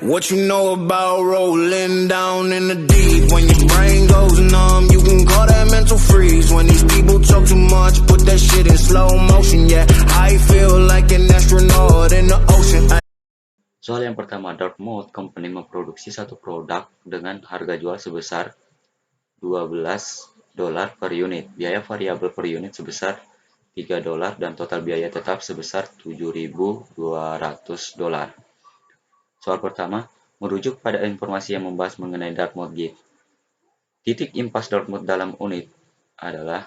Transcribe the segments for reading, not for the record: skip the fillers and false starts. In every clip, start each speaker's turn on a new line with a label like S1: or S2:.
S1: What you know about rolling down in the deep? When your brain goes numb, you can call that mental freeze. When these people talk too much, put that shit in slow motion. Yeah, I feel like an astronaut in the ocean.
S2: Soal yang pertama, Dartmouth Company memproduksi satu produk dengan harga jual sebesar $12 per unit, biaya variabel per unit sebesar $3 dan total biaya tetap sebesar $7.200. Soal pertama, merujuk pada informasi yang membahas mengenai Dartmouth Gate. Titik impas Dartmouth dalam unit adalah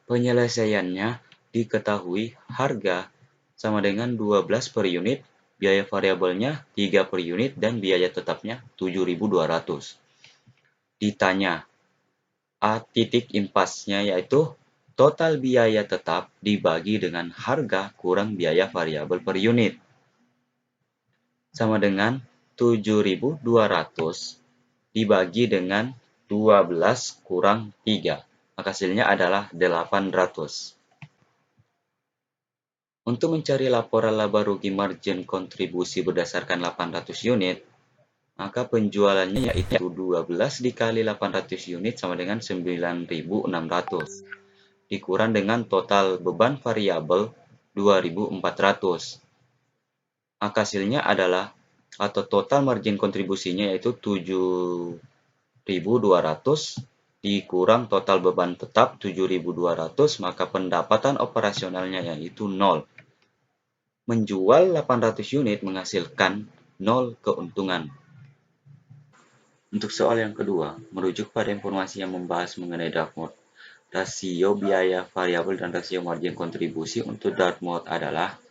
S2: penyelesaiannya diketahui harga sama dengan 12 per unit, biaya variabelnya 3 per unit, dan biaya tetapnya 7.200. Ditanya, A titik impasnya yaitu total biaya tetap dibagi dengan harga kurang biaya variabel per unit. Sama dengan 7.200 dibagi dengan 12 kurang 3. Maka hasilnya adalah 800. Untuk mencari laporan laba rugi margin kontribusi berdasarkan 800 unit, maka penjualannya yaitu 12 dikali 800 unit sama dengan 9.600. Dikurang dengan total beban variabel 2.400. Maka hasilnya adalah, atau total margin kontribusinya yaitu 7.200 dikurang total beban tetap 7.200, maka pendapatan operasionalnya yaitu 0. Menjual 800 unit menghasilkan 0 keuntungan. Untuk soal yang kedua, merujuk pada informasi yang membahas mengenai Dartmouth. Rasio biaya variabel dan rasio margin kontribusi untuk Dartmouth adalah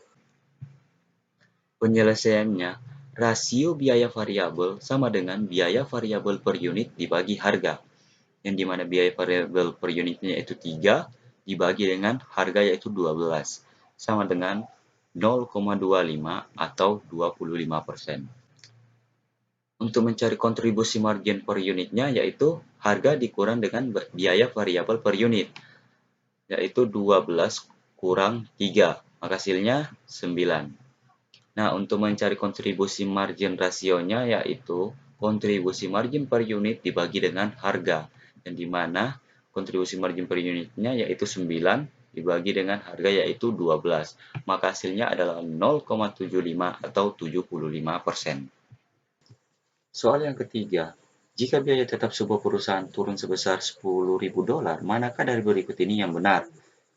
S2: penyelesaiannya, rasio biaya variabel sama dengan biaya variabel per unit dibagi harga, yang dimana biaya variabel per unitnya yaitu 3 dibagi dengan harga yaitu 12, sama dengan 0,25 atau 25%. Untuk mencari kontribusi margin per unitnya yaitu harga dikurang dengan biaya variabel per unit, yaitu 12 kurang 3, maka hasilnya 9. Nah, untuk mencari kontribusi margin rasionya yaitu kontribusi margin per unit dibagi dengan harga, yang dimana kontribusi margin per unitnya yaitu 9 dibagi dengan harga yaitu 12, maka hasilnya adalah 0,75 atau 75%. Soal yang ketiga, jika biaya tetap sebuah perusahaan turun sebesar $10.000, manakah dari berikut ini yang benar?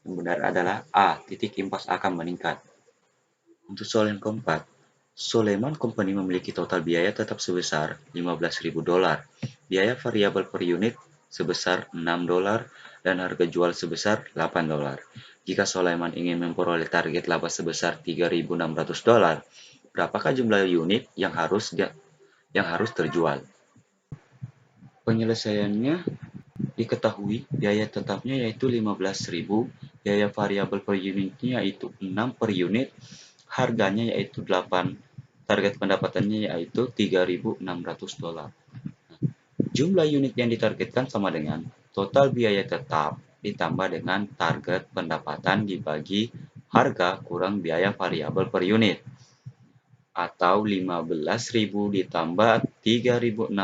S2: Yang benar adalah A, titik impas akan meningkat. Untuk soal yang keempat, Soleman Company memiliki total biaya tetap sebesar $15.000, biaya variabel per unit sebesar $6, dan harga jual sebesar $8. Jika Soleman ingin memperoleh target laba sebesar $3.600, berapakah jumlah unit yang harus terjual? Penyelesaiannya diketahui biaya tetapnya yaitu 15.000, biaya variabel per unitnya yaitu 6 per unit, harganya yaitu 8, target pendapatannya yaitu $3.600. Jumlah unit yang ditargetkan sama dengan total biaya tetap ditambah dengan target pendapatan dibagi harga kurang biaya variabel per unit, atau 15.000 ditambah 3.600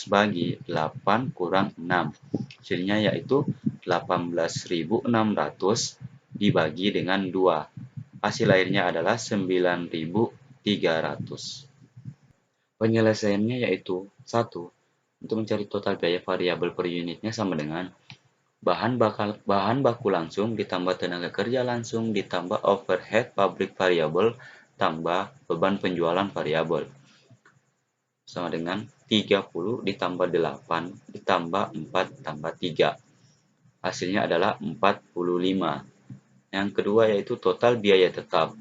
S2: bagi 8 kurang 6. Hasilnya yaitu 18.600 dibagi dengan 2. Hasil akhirnya adalah 9.300. Penyelesaiannya yaitu 1. Untuk mencari total biaya variabel per unitnya sama dengan bahan baku langsung ditambah tenaga kerja langsung ditambah overhead pabrik variabel tambah beban penjualan variabel, sama dengan 30 ditambah 8 ditambah 4 tambah 3. Hasilnya adalah 45. Yang kedua yaitu total biaya tetap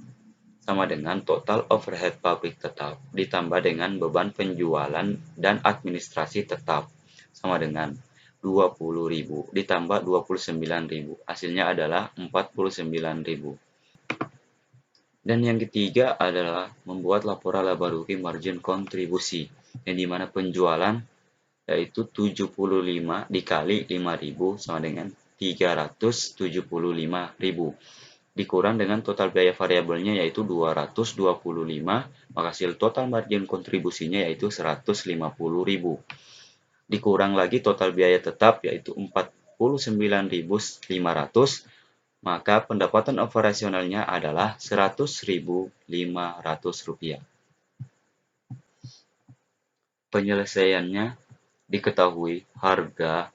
S2: sama dengan total overhead pabrik tetap ditambah dengan beban penjualan dan administrasi tetap, sama dengan 20.000 ditambah 29.000. Hasilnya adalah 49.000. Dan yang ketiga adalah membuat laporan laba rugi margin kontribusi, yang dimana penjualan yaitu 75 dikali 5.000 sama dengan 375.000. dikurang dengan total biaya variabelnya yaitu 225, maka hasil total margin kontribusinya yaitu 150.000. Dikurang lagi total biaya tetap yaitu 49.500, maka pendapatan operasionalnya adalah 100.500 rupiah. Penyelesaiannya diketahui harga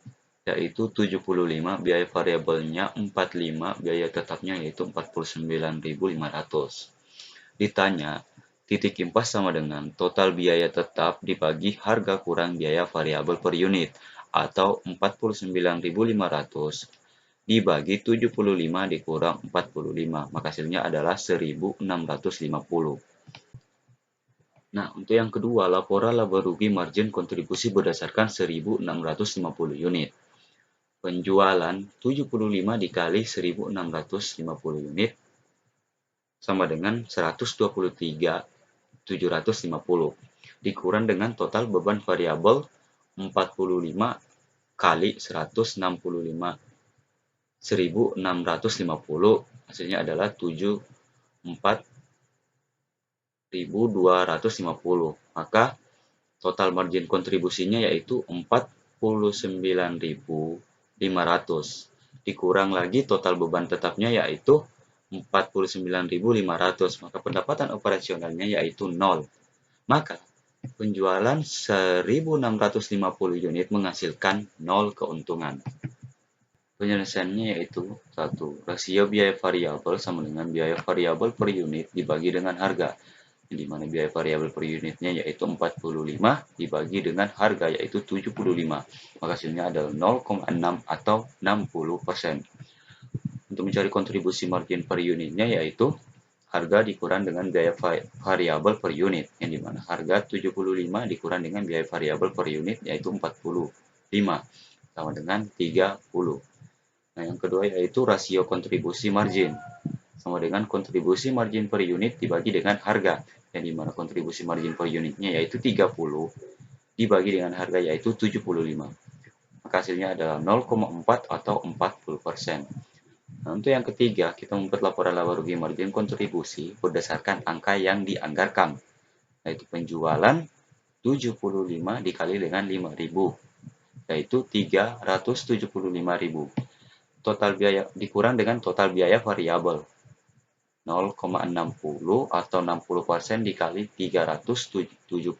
S2: yaitu 75, biaya variabelnya 45, biaya tetapnya yaitu 49.500. Ditanya, titik impas sama dengan total biaya tetap dibagi harga kurang biaya variabel per unit atau 49.500 dibagi 75 dikurang 45, maka hasilnya adalah 1.650. Nah, untuk yang kedua, laporan laba rugi margin kontribusi berdasarkan 1.650 unit. Penjualan 75 dikali 1.650 unit sama dengan 123.750 dikurang dengan total beban variabel 45 kali 165.650, hasilnya adalah 74.250. Maka total margin kontribusinya yaitu 49.500 dikurang lagi total beban tetapnya yaitu 49.500, maka pendapatan operasionalnya yaitu 0. Maka penjualan 1.650 unit menghasilkan 0 keuntungan. Penyelesaiannya yaitu 1. Rasio biaya variabel sama dengan biaya variabel per unit dibagi dengan harga, di mana biaya variabel per unitnya yaitu 45 dibagi dengan harga yaitu 75, maka hasilnya adalah 0,6 atau 60%. Untuk mencari kontribusi margin per unitnya yaitu harga dikurang dengan biaya variabel per unit, yang dimana harga 75 dikurang dengan biaya variabel per unit yaitu 45 sama dengan 30. Nah, yang kedua yaitu rasio kontribusi margin sama dengan kontribusi margin per unit dibagi dengan harga, yang dimana kontribusi margin per unitnya yaitu 30 dibagi dengan harga yaitu 75, maka hasilnya adalah 0,4 atau 40%. Nah, untuk yang ketiga, kita membuat laporan laba rugi margin kontribusi berdasarkan angka yang dianggarkan, yaitu penjualan 75 dikali dengan 5.000, yaitu 375.000. Total biaya dikurang dengan total biaya variabel 0,60 atau 60% dikali 375.000.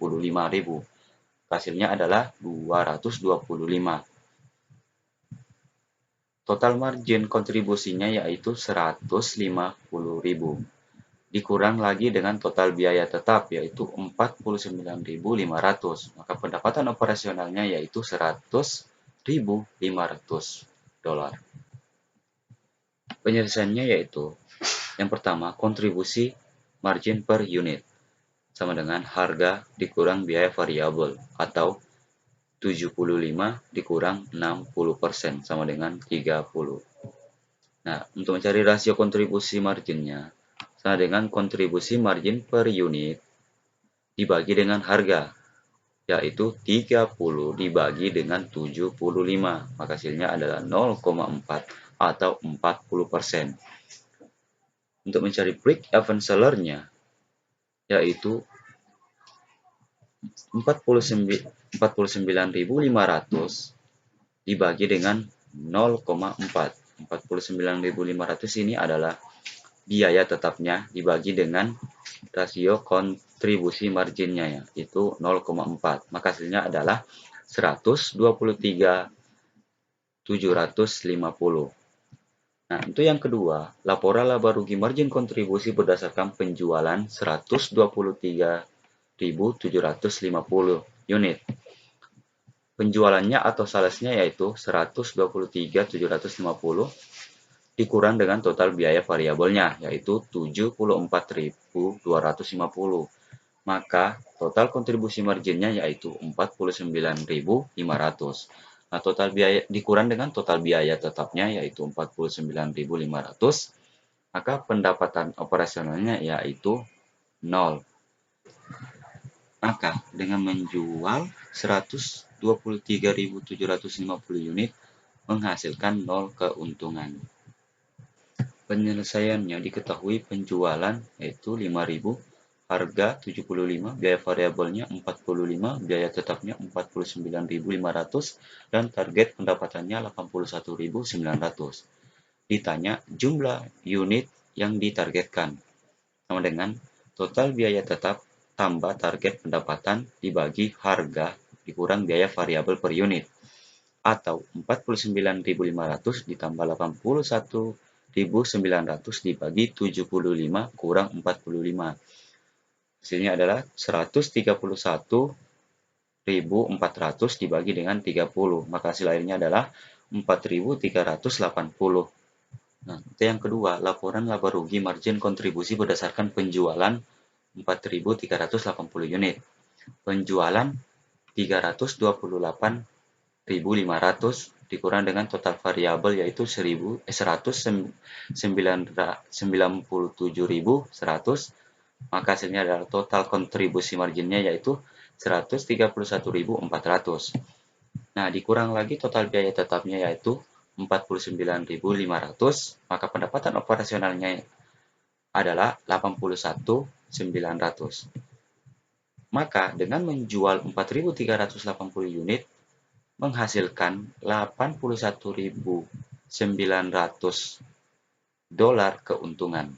S2: Hasilnya adalah 225. Total margin kontribusinya yaitu 150.000. Dikurang lagi dengan total biaya tetap yaitu 49.500. Maka pendapatan operasionalnya yaitu 100.500 dolar. Penyelesaiannya yaitu yang pertama, kontribusi margin per unit sama dengan harga dikurang biaya variabel atau 75 dikurang 60% sama dengan 30. Nah, untuk mencari rasio kontribusi marginnya sama dengan kontribusi margin per unit dibagi dengan harga, yaitu 30 dibagi dengan 75, maka hasilnya adalah 0,4 atau 40%. Untuk mencari break even seller-nya, yaitu 49.500 dibagi dengan 0,4. 49.500 ini adalah biaya tetapnya dibagi dengan rasio kontribusi marginnya yaitu 0,4. Maka hasilnya adalah 123.750. Nah, untuk yang kedua, laporan laba rugi margin kontribusi berdasarkan penjualan 123.750 unit. Penjualannya atau salesnya yaitu 123.750 dikurang dengan total biaya variabelnya yaitu 74.250. Maka total kontribusi marginnya yaitu 49.500. Nah, total biaya dikurang dengan total biaya tetapnya yaitu 49.500, maka pendapatan operasionalnya yaitu 0. Maka dengan menjual 123.750 unit menghasilkan 0 keuntungan. Penyelesaiannya diketahui penjualan yaitu 5.000, harga 75, biaya variabelnya 45, biaya tetapnya 49.500, dan target pendapatannya 81.900. Ditanya jumlah unit yang ditargetkan, sama dengan total biaya tetap tambah target pendapatan dibagi harga dikurang biaya variabel per unit, atau 49.500 ditambah 81.900 dibagi 75 kurang 45. Hasilnya adalah 131.400 dibagi dengan 30, maka hasil akhirnya adalah 4.380. Nah, itu yang kedua, laporan laba rugi margin kontribusi berdasarkan penjualan 4.380 unit. Penjualan 328.500 dikurang dengan total variabel yaitu 197.100, maka hasilnya adalah total kontribusi marginnya yaitu 131.400. Nah, dikurang lagi total biaya tetapnya yaitu 49.500, maka pendapatan operasionalnya adalah 81.900. Maka dengan menjual 4.380 unit menghasilkan 81.900 dolar keuntungan.